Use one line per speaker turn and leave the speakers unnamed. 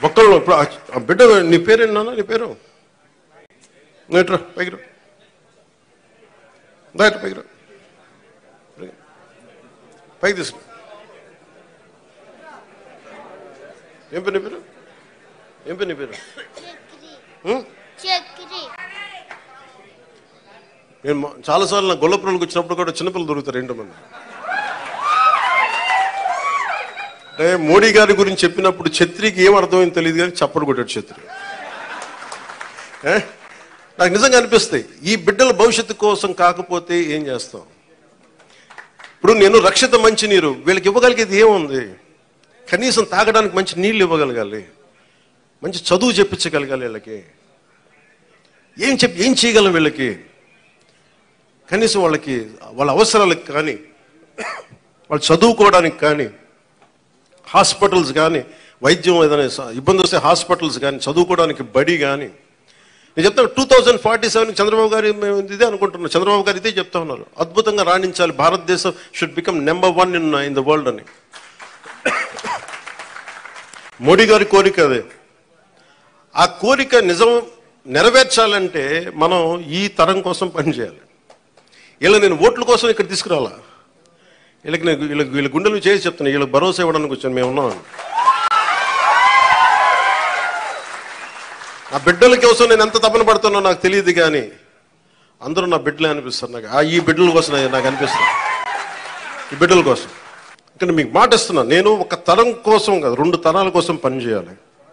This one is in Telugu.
ఒక్కళ్ళు ఇప్పుడు ఆ బిడ్డ నీ పేరేంటి నాన్న? నీ పేరు నేట్రా పైకి రా, పైకి రా, పైకి తీసుకు. ఏం పేరు నీ పేరు? ఏం పేరు నీ పేరు? నేను చాలాసార్లు నా గొల్లపురాలకు వచ్చినప్పుడు కూడా చిన్నపిల్లలు దొరుకుతారు. ఏంటో మంది అంటే మోడీ గారి గురించి చెప్పినప్పుడు ఛత్రికి ఏం అర్థమైంది తెలియదు కానీ చప్పడు కొట్టాడు ఛత్రి. నాకు నిజంగా అనిపిస్తాయి, ఈ బిడ్డల భవిష్యత్తు కోసం కాకపోతే ఏం చేస్తాం? ఇప్పుడు నేను రక్షిత మంచినీరు వీళ్ళకి ఇవ్వగలిగేది ఏముంది? కనీసం తాగడానికి మంచి నీళ్ళు ఇవ్వగలగాలి, మంచి చదువు చెప్పించగలగాలి. వీళ్ళకి ఏం చేయగలం? వీళ్ళకి కనీసం వాళ్ళ అవసరాలకు కానీ, వాళ్ళు చదువుకోవడానికి కానీ, హాస్పిటల్స్ కానీ, వైద్యం ఏదైనా ఇబ్బంది వస్తే హాస్పిటల్స్ కానీ, చదువుకోవడానికి బడి కానీ. నేను చెప్తాను 2047 చంద్రబాబు గారు ఇదే అనుకుంటున్నాను. చంద్రబాబు గారు ఇదే చెప్తా ఉన్నారు, అద్భుతంగా రాణించాలి, భారతదేశం should become number 1 in the world అని. మోడీ గారి కోరిక అదే. ఆ కోరిక నెరవేర్చాలంటే మనం ఈ తరం కోసం పనిచేయాలి. ఇలా నేను ఓట్ల కోసం ఇక్కడ తీసుకురాలా, వీళ్ళ గుండెలు చేసి చెప్తున్నా, వీళ్ళకి భరోసా ఇవ్వడానికి వచ్చాను. మేము ఉన్నాం. నా బిడ్డల కోసం నేను ఎంత తపన పడుతున్నా నాకు తెలియదు, కానీ అందరూ నా బిడ్డలే అనిపిస్తారు నాకు. ఈ బిడ్డల కోసం నాకు అనిపిస్తుంది, ఈ బిడ్డల కోసం. ఇక్కడ మీకు మాట ఇస్తున్నా, నేను ఒక తరం కోసం కాదు, 2 తరాల కోసం పనిచేయాలి.